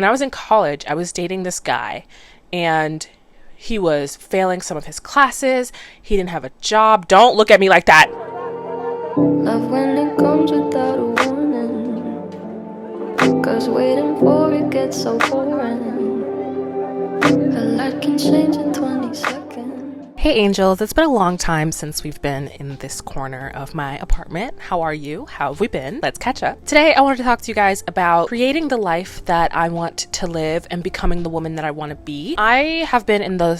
When I was in college, I was dating this guy, and he was failing some of his classes. He didn't have a job. Don't look at me like that. Love when it comes without a warning, 'cause waiting for it gets so boring. A lot can change in 20 seconds. Hey angels, it's been a long time since we've been in this corner of my apartment. How are you? How have we been? Let's catch up. Today I wanted to talk to you guys about creating the life that I want to live and becoming the woman that I want to be. I have been in the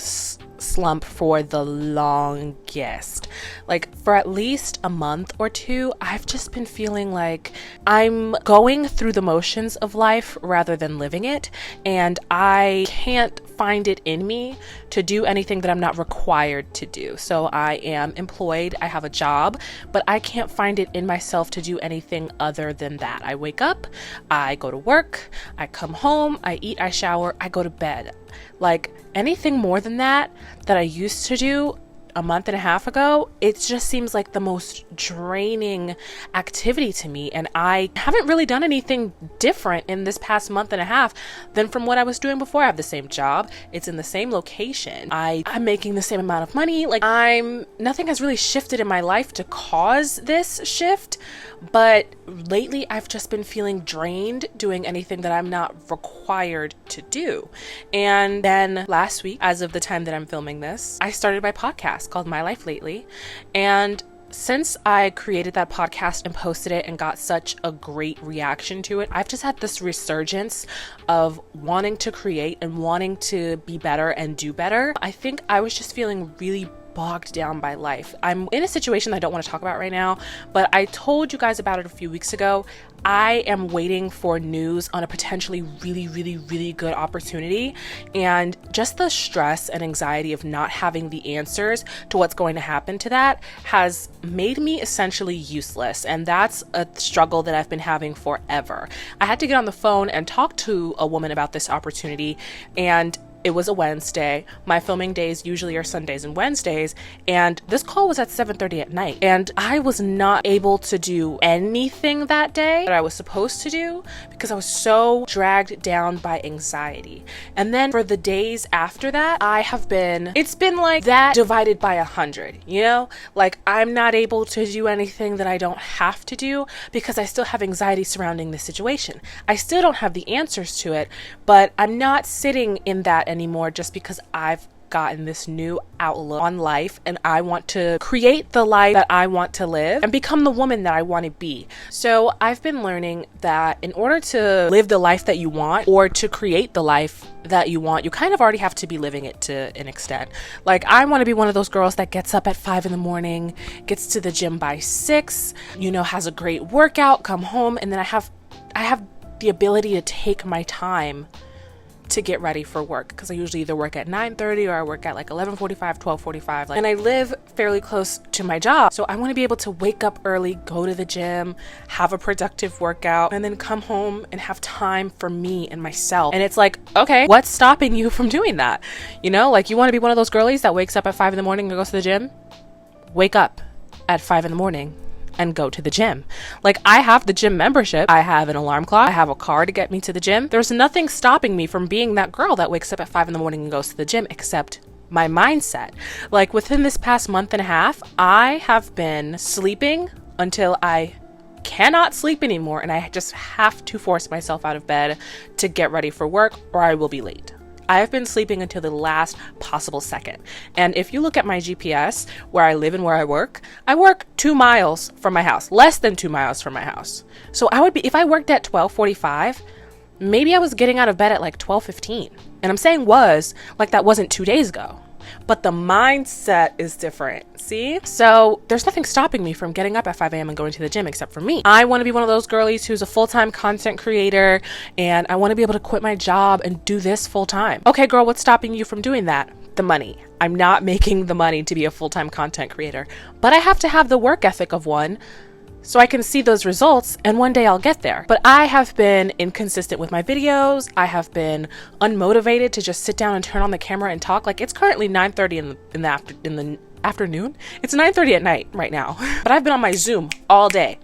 slump for the longest. Like for at least a month or two, I've just been feeling like I'm going through the motions of life rather than living it, and I can't find it in me to do anything that I'm not required to do. So I am employed, I have a job, but I can't find it in myself to do anything other than that. I wake up, I go to work, I come home, I eat, I shower, I go to bed. Like anything more than that I used to do a month and a half ago, it just seems like the most draining activity to me, and I haven't really done anything different in this past month and a half than from what I was doing before. I have the same job, it's in the same location, I'm making the same amount of money, like nothing has really shifted in my life to cause this shift, but lately I've just been feeling drained doing anything that I'm not required to do. And then last week, as of the time that I'm filming this, I started my podcast called My Life Lately, and since I created that podcast and posted it and got such a great reaction to it, I've just had this resurgence of wanting to create and wanting to be better and do better. I think I was just feeling really bogged down by life. I'm in a situation that I don't want to talk about right now, but I told you guys about it a few weeks ago. I am waiting for news on a potentially really good opportunity, and just the stress and anxiety of not having the answers to what's going to happen to that has made me essentially useless, and that's a struggle that I've been having forever. I had to get on the phone and talk to a woman about this opportunity, and it was a Wednesday. My filming days usually are Sundays and Wednesdays, and this call was at 7:30 at night, and I was not able to do anything that day that I was supposed to do because I was so dragged down by anxiety. And then for the days after that, it's been like that divided by 100, you know? Like I'm not able to do anything that I don't have to do because I still have anxiety surrounding the situation. I still don't have the answers to it, but I'm not sitting in that anymore just because I've gotten this new outlook on life and I want to create the life that I want to live and become the woman that I want to be. So I've been learning that in order to live the life that you want or to create the life that you want, you kind of already have to be living it to an extent. Like I want to be one of those girls that gets up at 5 a.m, gets to the gym by 6, has a great workout, come home, and then I have the ability to take my time to get ready for work, because I usually either work at 9:30 or I work at like 11:45, 12:45, and I live fairly close to my job, so I want to be able to wake up early, go to the gym, have a productive workout, and then come home and have time for me and myself. And it's like, okay, what's stopping you from doing that? Like you want to be one of those girlies that wakes up at 5 a.m. and goes to the gym? Wake up at 5 a.m. and go to the gym. Like I have the gym membership, I have an alarm clock, I have a car to get me to the gym. There's nothing stopping me from being that girl that wakes up at 5 a.m. and goes to the gym, except my mindset. Like within this past month and a half, I have been sleeping until I cannot sleep anymore, and I just have to force myself out of bed to get ready for work or I will be late. I have been sleeping until the last possible second. And if you look at my GPS, where I live and where I work 2 miles from my house, less than 2 miles from my house. So if I worked at 12:45, maybe I was getting out of bed at like 12:15. And I'm saying was, like that wasn't 2 days ago. But the mindset is different, see? So there's nothing stopping me from getting up at 5 a.m. and going to the gym except for me. I want to be one of those girlies who's a full-time content creator, and I want to be able to quit my job and do this full-time. Okay, girl, what's stopping you from doing that? The money. I'm not making the money to be a full-time content creator, but I have to have the work ethic of one so I can see those results, and one day I'll get there. But I have been inconsistent with my videos. I have been unmotivated to just sit down and turn on the camera and talk. Like it's currently 9:30 in the afternoon. It's 9:30 at night right now, but I've been on my Zoom all day.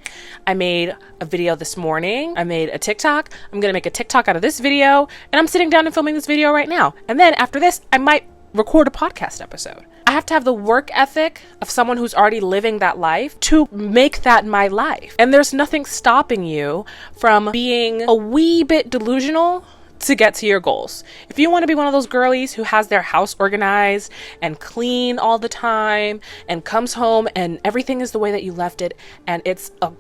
I made a video this morning. I made a TikTok. I'm gonna make a TikTok out of this video, and I'm sitting down and filming this video right now. And then after this, I might record a podcast episode. I have to have the work ethic of someone who's already living that life to make that my life. And there's nothing stopping you from being a wee bit delusional to get to your goals. If you want to be one of those girlies who has their house organized and clean all the time and comes home and everything is the way that you left it and it's a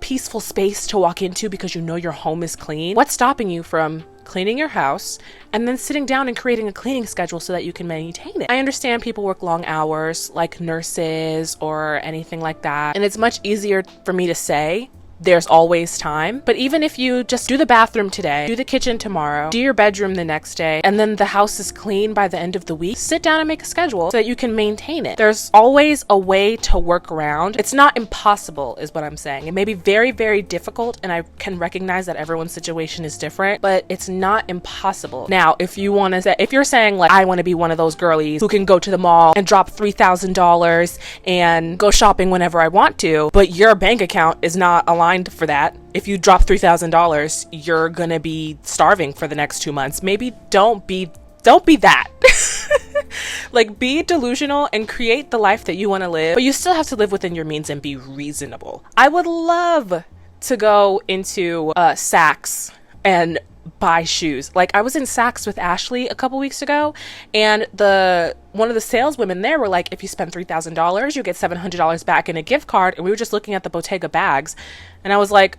peaceful space to walk into because you know your home is clean, what's stopping you from cleaning your house and then sitting down and creating a cleaning schedule so that you can maintain it? I understand people work long hours like nurses or anything like that, and it's much easier for me to say there's always time. But even if you just do the bathroom today, do the kitchen tomorrow, do your bedroom the next day, and then the house is clean by the end of the week, sit down and make a schedule so that you can maintain it. There's always a way to work around. It's not impossible is what I'm saying. It may be very, very difficult, and I can recognize that everyone's situation is different, but it's not impossible. Now, if you're saying like, I want to be one of those girlies who can go to the mall and drop $3,000 and go shopping whenever I want to, but your bank account is not aligned for that. If you drop $3,000, you're gonna be starving for the next 2 months. Maybe don't be that. Like, be delusional and create the life that you want to live, but you still have to live within your means and be reasonable. I would love to go into Saks and buy shoes. Like, I was in Saks with Ashley a couple weeks ago, and one of the saleswomen there were like, if you spend $3,000, you get $700 back in a gift card. And we were just looking at the Bottega bags, and I was like,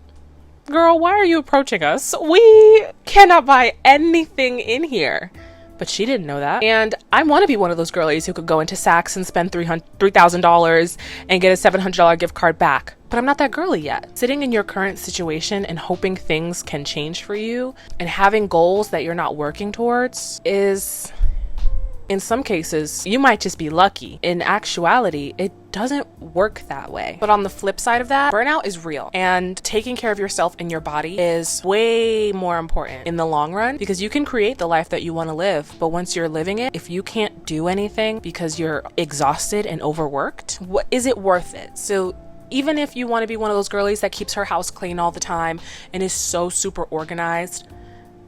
girl, why are you approaching us? We cannot buy anything in here. But she didn't know that. And I want to be one of those girlies who could go into Saks and spend $3,000 and get a $700 gift card back. But I'm not that girly yet. Sitting in your current situation and hoping things can change for you and having goals that you're not working towards is, in some cases, you might just be lucky. In actuality, it doesn't work that way. But on the flip side of that, burnout is real, and taking care of yourself and your body is way more important in the long run, because you can create the life that you want to live, but once you're living it, if you can't do anything because you're exhausted and overworked, what is it worth it? So even if you want to be one of those girlies that keeps her house clean all the time and is so super organized,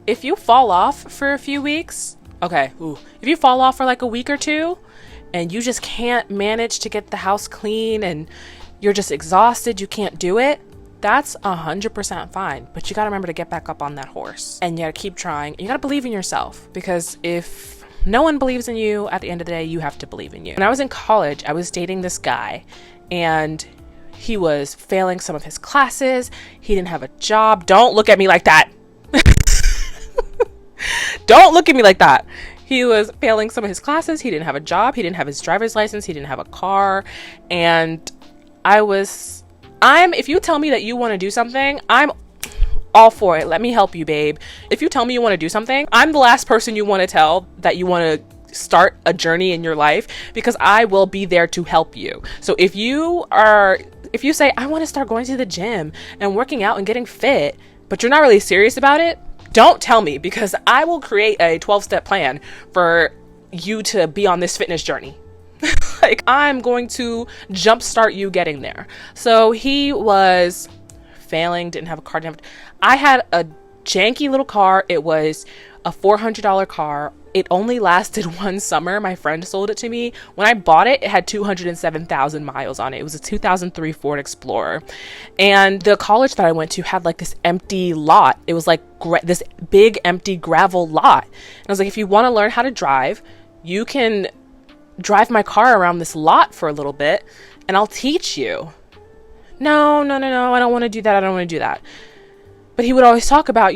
if you fall off for a few weeks, if you fall off for like a week or two and you just can't manage to get the house clean and you're just exhausted, you can't do it, that's 100% fine. But you got to remember to get back up on that horse, and you got to keep trying. You got to believe in yourself, because if no one believes in you, at the end of the day, you have to believe in you. When I was in college, I was dating this guy, and he was failing some of his classes. He didn't have a job. Don't look at me like that. Don't look at me like that. He was failing some of his classes. He didn't have a job. He didn't have his driver's license. He didn't have a car. And if you tell me that you want to do something, I'm all for it. Let me help you, babe. If you tell me you want to do something, I'm the last person you want to tell that you want to start a journey in your life, because I will be there to help you. So if you say, I want to start going to the gym and working out and getting fit, but you're not really serious about it, don't tell me, because I will create a 12-step plan for you to be on this fitness journey. Like, I'm going to jumpstart you getting there. So he was failing, didn't have a car. I had a janky little car. It was a $400 car. It only lasted one summer. My friend sold it to me. When I bought it, it had 207,000 miles on it. It was a 2003 Ford Explorer. And the college that I went to had like this empty lot. It was like this big empty gravel lot. And I was like, if you want to learn how to drive, you can drive my car around this lot for a little bit and I'll teach you. No, I don't want to do that. But he would always talk about,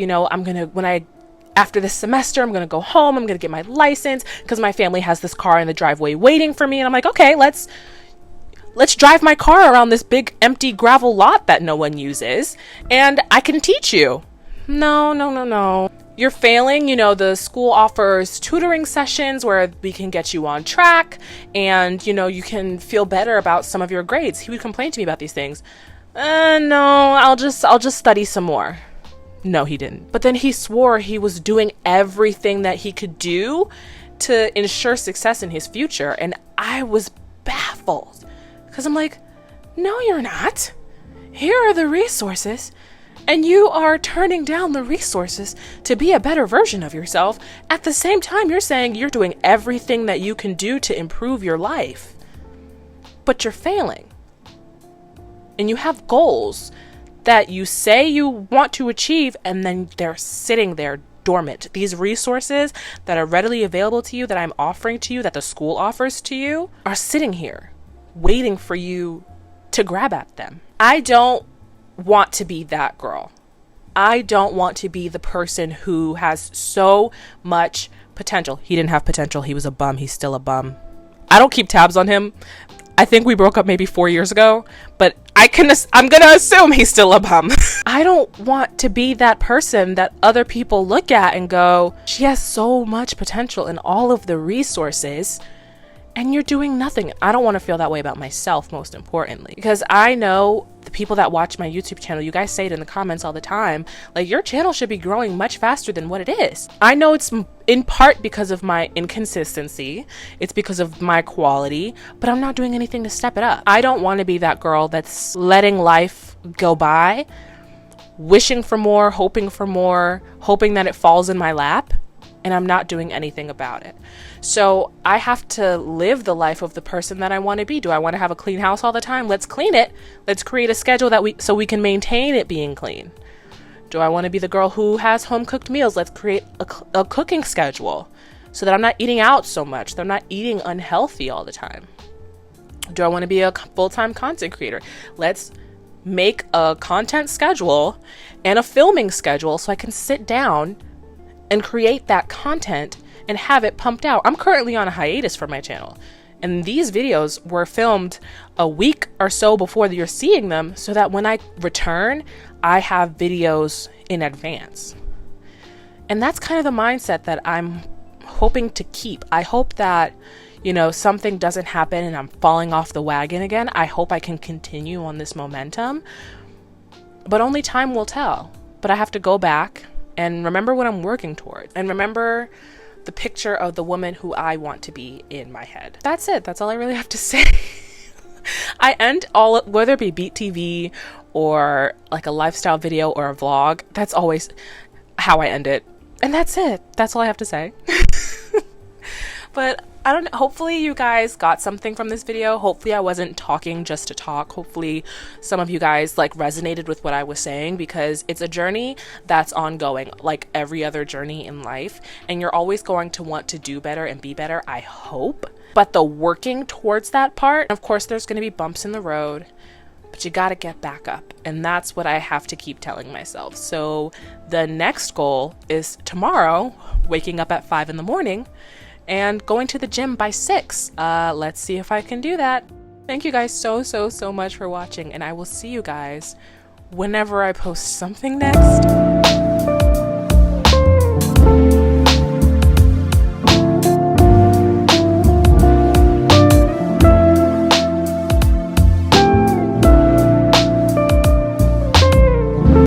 after this semester, I'm going to go home. I'm going to get my license because my family has this car in the driveway waiting for me. And I'm like, okay, let's drive my car around this big empty gravel lot that no one uses, and I can teach you. No. You're failing. The school offers tutoring sessions where we can get you on track, and, you can feel better about some of your grades. He would complain to me about these things. No, I'll just study some more. No, he didn't. But then he swore he was doing everything that he could do to ensure success in his future. And I was baffled because I'm like, no, you're not. Here are the resources, and you are turning down the resources to be a better version of yourself. At the same time, you're saying you're doing everything that you can do to improve your life, but you're failing. And you have goals that you say you want to achieve, and then they're sitting there dormant. These resources that are readily available to you, that I'm offering to you, that the school offers to you, are sitting here waiting for you to grab at them. I don't want to be that girl. I don't want to be the person who has so much potential. He didn't have potential. He was a bum. He's still a bum. I don't keep tabs on him. I think we broke up maybe 4 years ago, but I'm gonna assume he's still a bum. I don't want to be that person that other people look at and go, she has so much potential and all of the resources, and you're doing nothing. I don't want to feel that way about myself, most importantly, because I know the people that watch my YouTube channel, you guys say it in the comments all the time, like, your channel should be growing much faster than what it is. I know it's in part because of my inconsistency, it's because of my quality, but I'm not doing anything to step it up. I don't want to be that girl that's letting life go by, wishing for more, hoping that it falls in my lap, and I'm not doing anything about it. So I have to live the life of the person that I want to be. Do I want to have a clean house all the time? Let's clean it. Let's create a schedule so we can maintain it being clean. Do I want to be the girl who has home cooked meals? Let's create a cooking schedule so that I'm not eating out so much, that I'm not eating unhealthy all the time. Do I want to be a full-time content creator? Let's make a content schedule and a filming schedule so I can sit down and create that content and have it pumped out. I'm currently on a hiatus for my channel, and these videos were filmed a week or so before you're seeing them, so that when I return, I have videos in advance. And that's kind of the mindset that I'm hoping to keep. I hope that, something doesn't happen and I'm falling off the wagon again. I hope I can continue on this momentum, but only time will tell. But I have to go back and remember what I'm working toward, and remember the picture of the woman who I want to be in my head. That's it. That's all I really have to say. I end whether it be Beat TV or like a lifestyle video or a vlog, that's always how I end it. And that's it. That's all I have to say. But I don't know. Hopefully you guys got something from this video. Hopefully I wasn't talking just to talk. Hopefully some of you guys resonated with what I was saying, because it's a journey that's ongoing, like every other journey in life. And you're always going to want to do better and be better, I hope. But the working towards that part, of course, there's going to be bumps in the road, but you got to get back up. And that's what I have to keep telling myself. So the next goal is tomorrow, waking up at 5 in the morning and going to the gym by 6. Let's see if I can do that. Thank you guys so much for watching, and I will see you guys whenever I post something next.